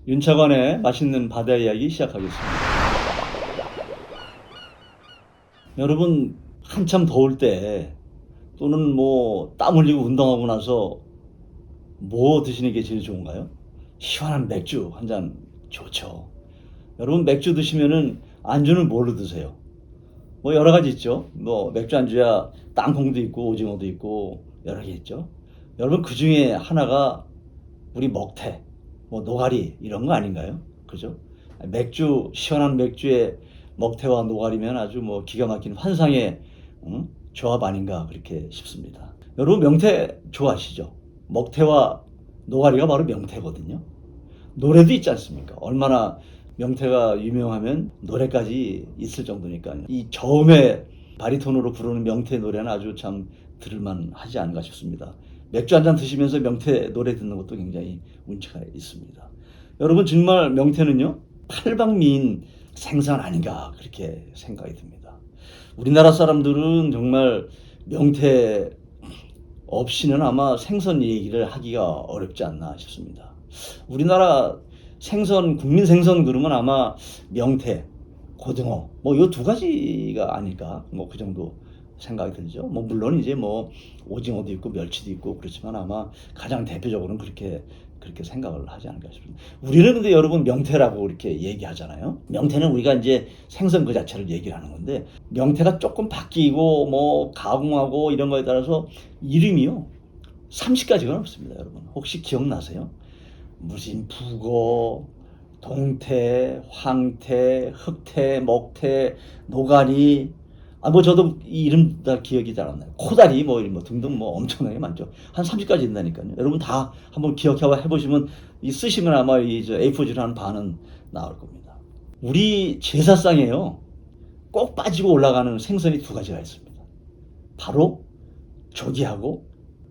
윤차관의 맛있는 바다 이야기 시작하겠습니다. 여러분, 한참 더울 때 또는 땀 흘리고 운동하고 나서 뭐 드시는 게 제일 좋은가요? 시원한 맥주 한 잔 좋죠. 여러분, 맥주 드시면은 안주는 뭘로 드세요? 여러 가지 있죠. 맥주 안주야 땅콩도 있고 오징어도 있고 여러 개 있죠. 여러분, 그 중에 하나가 우리 먹태, 노가리 이런 거 아닌가요? 그죠? 시원한 맥주에 먹태와 노가리면 아주 기가 막힌 환상의 조합 아닌가 그렇게 싶습니다. 여러분, 명태 좋아하시죠? 먹태와 노가리가 바로 명태거든요. 노래도 있지 않습니까? 얼마나 명태가 유명하면 노래까지 있을 정도니까요. 이 저음의 바리톤으로 부르는 명태 노래는 아주 참 들을만 하지 않은가 싶습니다. 맥주 한잔 드시면서 명태 노래 듣는 것도 굉장히 운치가 있습니다. 여러분, 정말 명태는요, 팔방미인 생선 아닌가 그렇게 생각이 듭니다. 우리나라 사람들은 정말 명태 없이는 아마 생선 얘기를 하기가 어렵지 않나 싶습니다. 우리나라 생선, 국민 생선 그러면 아마 명태, 고등어, 요 두 가지가 아닐까, 그 정도 생각이 들죠. 물론 이제 오징어도 있고 멸치도 있고 그렇지만 아마 가장 대표적으로는 그렇게 생각을 하지 않을까 싶습니다. 우리는 근데 여러분 명태라고 이렇게 얘기하잖아요. 명태는 우리가 이제 생선 그 자체를 얘기를 하는 건데, 명태가 조금 바뀌고 가공하고 이런 거에 따라서 이름이요 30가지가 넘습니다. 여러분, 혹시 기억나세요? 무슨 북어, 동태, 황태, 흑태, 먹태, 노가리, 저도 이 이름 다 기억이 잘 안 나요. 코다리 이런 등등 엄청나게 많죠. 한 30가지 된다니까요. 여러분 다 한번 기억해 보시면, 쓰시면 아마 A4지를 한 반은 나올 겁니다. 우리 제사상에요, 꼭 빠지고 올라가는 생선이 두 가지가 있습니다. 바로 조기하고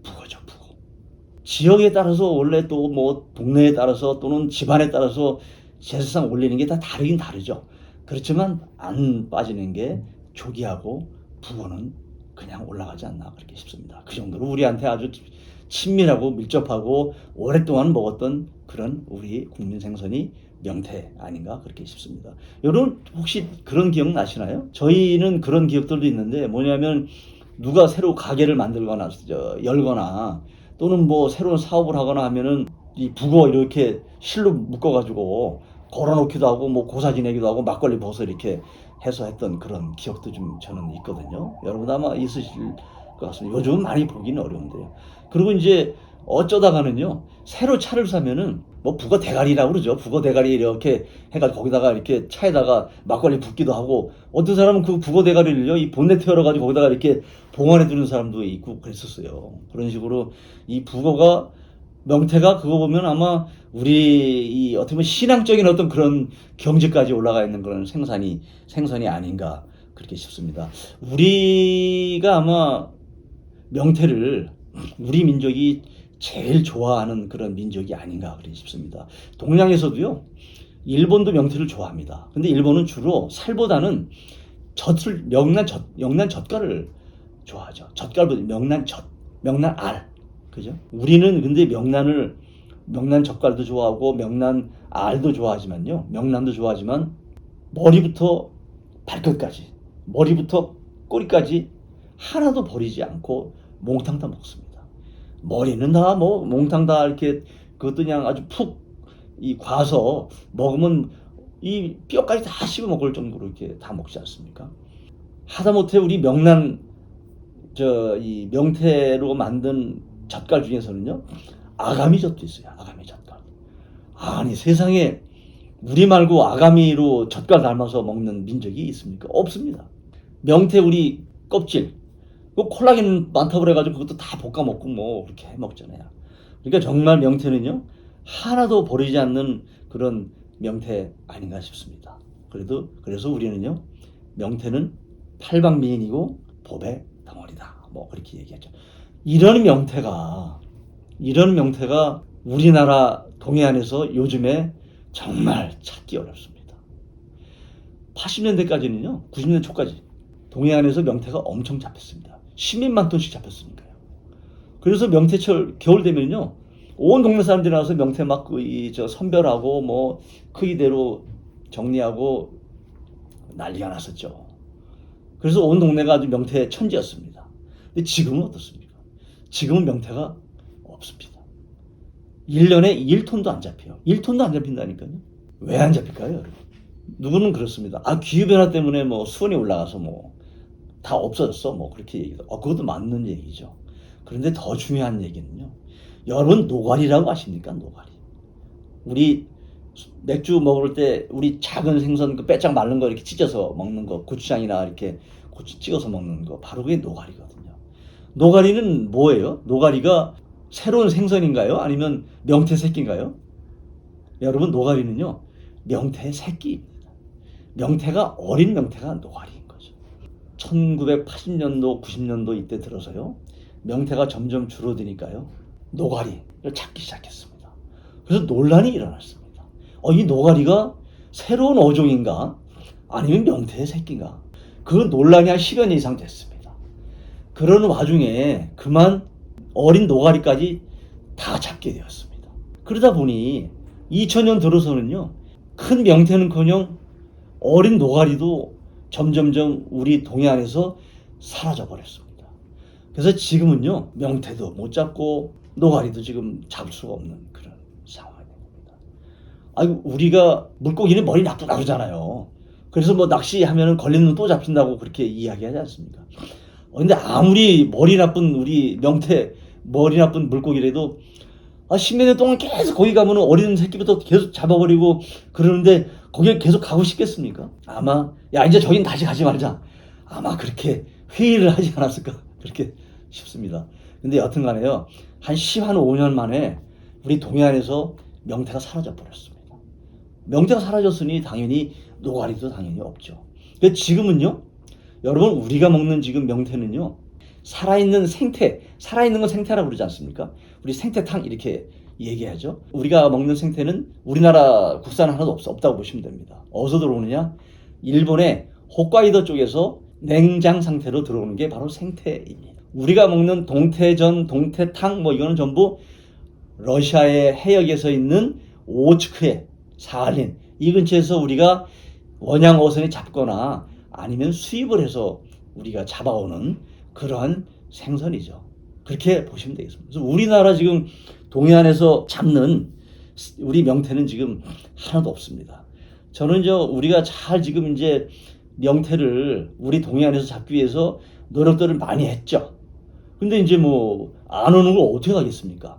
북어죠, 북어. 지역에 따라서 원래 또 동네에 따라서 또는 집안에 따라서 제사상 올리는 게 다 다르긴 다르죠. 그렇지만 안 빠지는 게 조기하고 북어는 그냥 올라가지 않나 그렇게 싶습니다. 그 정도로 우리한테 아주 친밀하고 밀접하고 오랫동안 먹었던 그런 우리 국민 생선이 명태 아닌가 그렇게 싶습니다. 여러분, 혹시 그런 기억 나시나요? 저희는 그런 기억들도 있는데, 뭐냐면 누가 새로 가게를 만들거나 열거나 또는 새로운 사업을 하거나 하면은 이 북어 이렇게 실로 묶어가지고 걸어놓기도 하고 고사 지내기도 하고 막걸리 버섯 이렇게 해서 했던 그런 기억도 좀 저는 있거든요. 여러분 아마 있으실 것 같습니다. 요즘은 많이 보기는 어려운데요. 그리고 이제 어쩌다가는요, 새로 차를 사면은 북어 대가리라고 그러죠. 북어 대가리 이렇게 해가지고 거기다가 이렇게 차에다가 막걸리 붓기도 하고, 어떤 사람은 그 북어 대가리를요 이 본네트 열어가지고 거기다가 이렇게 봉안해 두는 사람도 있고 그랬었어요. 그런 식으로 이 북어가, 명태가 그거 보면 아마 우리 어떻게 보면 신앙적인 어떤 그런 경지까지 올라가 있는 그런 생선이 아닌가 그렇게 싶습니다. 우리가 아마 명태를 우리 민족이 제일 좋아하는 그런 민족이 아닌가 그렇게 싶습니다. 동양에서도요, 일본도 명태를 좋아합니다. 근데 일본은 주로 살보다는 명란 젓갈을 좋아하죠. 젓갈보다 명란 알. 그죠? 우리는 근데 명란 젓갈도 좋아하고 명란 알도 좋아하지만요. 명란도 좋아하지만 머리부터 발끝까지, 머리부터 꼬리까지 하나도 버리지 않고 몽탕 다 먹습니다. 머리는 다 몽탕 다 이렇게, 그것도 그냥 아주 푹 과서 먹으면 이 뼈까지 다 씹어 먹을 정도로 이렇게 다 먹지 않습니까? 하다못해 우리 이 명태로 만든 젓갈 중에서는요, 아가미젓도 있어요. 아가미 젓갈. 아니, 세상에 우리 말고 아가미로 젓갈 닮아서 먹는 민족이 있습니까? 없습니다. 명태 우리 껍질, 그 콜라겐 많다고 그래가지고 그것도 다 볶아 먹고 그렇게 해 먹잖아요. 그러니까 정말 명태는요, 하나도 버리지 않는 그런 명태 아닌가 싶습니다. 그래서 우리는요, 명태는 팔방미인이고 법의 덩어리다, 그렇게 얘기하죠. 이런 명태가 우리나라 동해안에서 요즘에 정말 찾기 어렵습니다. 80년대까지는요, 90년대 초까지 동해안에서 명태가 엄청 잡혔습니다. 10몇만 톤씩 잡혔으니까요. 그래서 명태철 겨울 되면요, 온 동네 사람들이 나와서 명태 막 저 선별하고 뭐 크기대로 정리하고 난리가 났었죠. 그래서 온 동네가 아주 명태 천지였습니다. 근데 지금은 어떻습니까? 지금은 명태가 없습니다. 1년에 1톤도 안 잡혀요. 1톤도 안 잡힌다니까요. 왜 안 잡힐까요, 여러분? 누구는 그렇습니다. 아, 기후변화 때문에 뭐 수온이 올라가서 뭐 다 없어졌어. 뭐 그렇게 얘기도. 그것도 맞는 얘기죠. 그런데 더 중요한 얘기는요. 여러분, 노가리라고 아십니까? 노가리. 우리 맥주 먹을 때 우리 작은 생선 그 빼짝 마른 거 이렇게 찢어서 먹는 거, 고추장이나 이렇게 고추 찍어서 먹는 거, 바로 그게 노가리거든요. 노가리는 뭐예요? 노가리가 새로운 생선인가요? 아니면 명태 새끼인가요? 여러분, 노가리는요, 명태 새끼입니다. 명태가 어린 명태가 노가리인 거죠. 1980년도, 90년도 이때 들어서요, 명태가 점점 줄어드니까요, 노가리를 찾기 시작했습니다. 그래서 논란이 일어났습니다. 이 노가리가 새로운 어종인가? 아니면 명태의 새끼인가? 그 논란이 한 10여 년 이상 됐습니다. 그런 와중에 그만 어린 노가리까지 다 잡게 되었습니다. 그러다 보니 2000년 들어서는요, 큰 명태는커녕 어린 노가리도 점점점 우리 동해안에서 사라져 버렸습니다. 그래서 지금은요, 명태도 못 잡고 노가리도 지금 잡을 수가 없는 그런 상황이 됩니다. 우리가 물고기는 머리 나쁘다 그러잖아요. 그래서 뭐 낚시하면 걸리면 또 잡힌다고 그렇게 이야기하지 않습니까? 근데 아무리 머리 나쁜 우리 명태, 머리 나쁜 물고기라도 10몇 년 동안 계속 거기 가면 어린 새끼부터 계속 잡아버리고 그러는데 거기에 계속 가고 싶겠습니까? 아마 야, 이제 저긴 다시 가지 말자, 아마 그렇게 회의를 하지 않았을까 그렇게 싶습니다. 근데 여튼 간에요, 한 15년 만에 우리 동해안에서 명태가 사라져 버렸습니다. 명태가 사라졌으니 당연히 노가리도 당연히 없죠. 근데 지금은요, 여러분, 우리가 먹는 지금 명태는요, 살아있는 생태, 살아있는 건 생태라고 그러지 않습니까? 우리 생태탕 이렇게 얘기하죠. 우리가 먹는 생태는 우리나라 국산 하나도 없다고 보시면 됩니다. 어디서 들어오느냐? 일본의 홋카이도 쪽에서 냉장 상태로 들어오는 게 바로 생태입니다. 우리가 먹는 동태전, 동태탕 뭐 이거는 전부 러시아의 해역에서 있는 오츠크해, 사할린 이 근처에서 우리가 원양 어선에 잡거나 아니면 수입을 해서 우리가 잡아오는 그러한 생선이죠. 그렇게 보시면 되겠습니다. 그래서 우리나라 지금 동해안에서 잡는 우리 명태는 지금 하나도 없습니다. 저는 우리가 잘 지금 이제 명태를 우리 동해안에서 잡기 위해서 노력들을 많이 했죠. 근데 이제 뭐 안 오는 걸 어떻게 하겠습니까?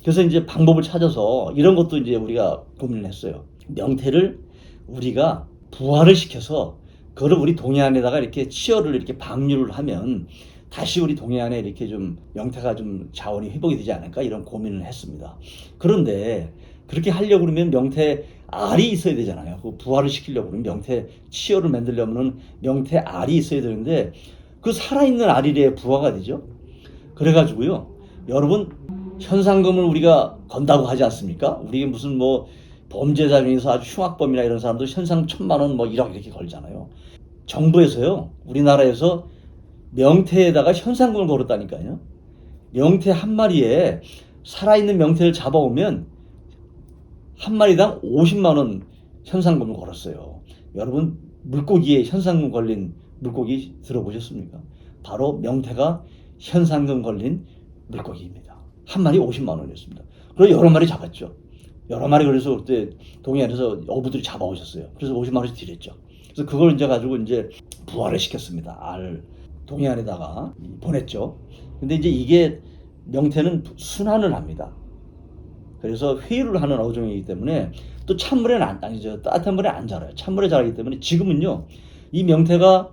그래서 이제 방법을 찾아서 이런 것도 이제 우리가 고민을 했어요. 명태를 우리가 부화를 시켜서 그걸 우리 동해안에다가 이렇게 치어를 이렇게 방류를 하면 다시 우리 동해안에 이렇게 좀 명태가 좀 자원이 회복이 되지 않을까, 이런 고민을 했습니다. 그런데 그렇게 하려고 그러면 명태 알이 있어야 되잖아요. 그 부화를 시키려고 그러면 명태 치어를 만들려면 명태 알이 있어야 되는데 그 살아있는 알이래 부화가 되죠. 그래가지고요, 여러분, 현상금을 우리가 건다고 하지 않습니까? 우리 무슨 뭐 범죄자 중에서 아주 흉악범이나 이런 사람도 현상 1,000만 원 뭐 1억 이렇게 걸잖아요. 정부에서요, 우리나라에서 명태에다가 현상금을 걸었다니까요. 명태 한 마리에, 살아있는 명태를 잡아오면 한 마리당 50만 원 현상금을 걸었어요. 여러분, 물고기에 현상금 걸린 물고기 들어보셨습니까? 바로 명태가 현상금 걸린 물고기입니다. 한 마리 50만 원이었습니다. 그리고 여러 마리 잡았죠. 여러 마리. 그래서 그때 동해안에서 어부들이 잡아오셨어요. 그래서 50만 원씩 드렸죠. 그래서 그걸 이제 가지고 이제 부화를 시켰습니다. 알 동해안에다가 보냈죠. 근데 이제 이게 명태는 순환을 합니다. 그래서 회유를 하는 어종이기 때문에 또 찬물에는 아니죠. 따뜻한 물에 안 자라요. 찬물에 자라기 때문에 지금은요, 이 명태가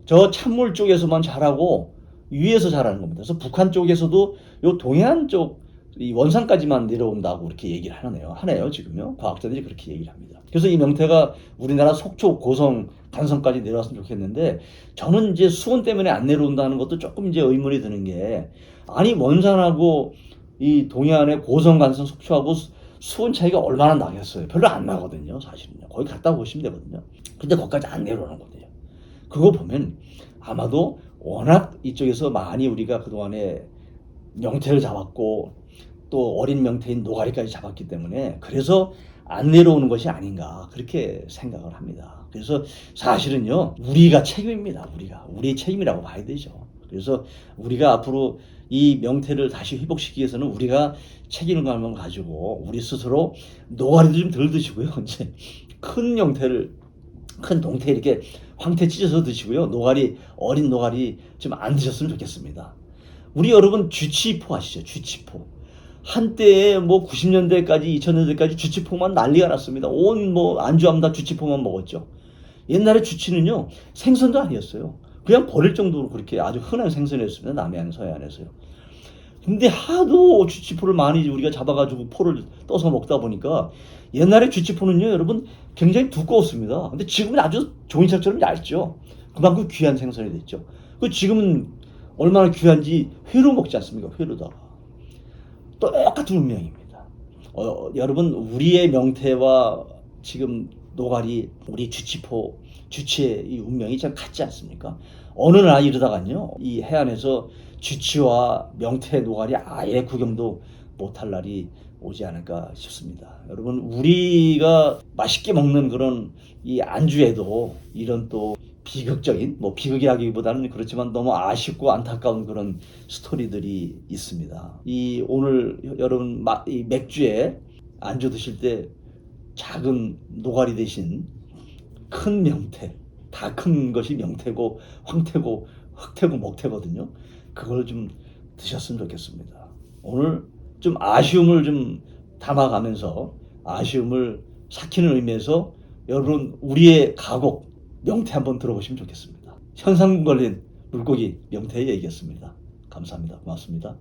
저 찬물 쪽에서만 자라고 위에서 자라는 겁니다. 그래서 북한 쪽에서도 요 동해안 쪽 이 원산까지만 내려온다고 그렇게 얘기를 하네요. 지금요. 과학자들이 그렇게 얘기를 합니다. 그래서 이 명태가 우리나라 속초, 고성, 간성까지 내려왔으면 좋겠는데, 저는 이제 수온 때문에 안 내려온다는 것도 조금 이제 의문이 드는 게, 아니 원산하고 이 동해안의 고성, 간성, 속초하고 수온 차이가 얼마나 나겠어요? 별로 안 나거든요, 사실은요. 거기 갔다 보시면 되거든요. 근데 거기까지 안 내려오는 거거든요. 그거 보면 아마도 워낙 이쪽에서 많이 우리가 그동안에 명태를 잡았고 또 어린 명태인 노가리까지 잡았기 때문에 그래서 안 내려오는 것이 아닌가 그렇게 생각을 합니다. 그래서 사실은요 우리가 책임입니다. 우리의 책임이라고 봐야 되죠. 그래서 우리가 앞으로 이 명태를 다시 회복시키기 위해서는 우리가 책임감을 가지고 우리 스스로 노가리도 좀 덜 드시고요. 이제 큰 동태 이렇게 황태 찢어서 드시고요. 어린 노가리 좀 안 드셨으면 좋겠습니다. 우리 여러분 쥐치포 아시죠? 쥐치포. 한때에 뭐 90년대까지 2000년대까지 쥐치포만 난리가 났습니다. 온 뭐 안주하면 다 쥐치포만 먹었죠. 옛날에 쥐치는요 생선도 아니었어요. 그냥 버릴 정도로 그렇게 아주 흔한 생선이었습니다. 남해안 서해안에서요. 근데 하도 쥐치포를 많이 우리가 잡아가지고 포를 떠서 먹다 보니까 옛날에 쥐치포는요 여러분 굉장히 두꺼웠습니다. 근데 지금은 아주 종이책처럼 얇죠. 그만큼 귀한 생선이 됐죠. 그 지금은 얼마나 귀한지 회로 먹지 않습니까? 회로다가. 똑같은 운명입니다. 여러분 우리의 명태와 지금 노가리, 우리 쥐치포, 쥐치의 이 운명이 참 같지 않습니까? 어느 날 이러다간요 이 해안에서 쥐치와 명태, 노가리 아예 구경도 못할 날이 오지 않을까 싶습니다. 여러분 우리가 맛있게 먹는 그런 이 안주에도 이런 또 비극적인 뭐 비극이라기보다는 그렇지만 너무 아쉽고 안타까운 그런 스토리들이 있습니다. 이 오늘 여러분 이 맥주에 안주 드실 때 작은 노가리 대신 큰 명태, 다 큰 것이 명태고 황태고 흑태고 먹태거든요. 그걸 좀 드셨으면 좋겠습니다. 오늘 좀 아쉬움을 좀 담아가면서 아쉬움을 삭히는 의미에서 여러분 우리의 가곡 명태 한번 들어보시면 좋겠습니다. 현상 걸린 물고기 명태의 얘기였습니다. 감사합니다. 고맙습니다.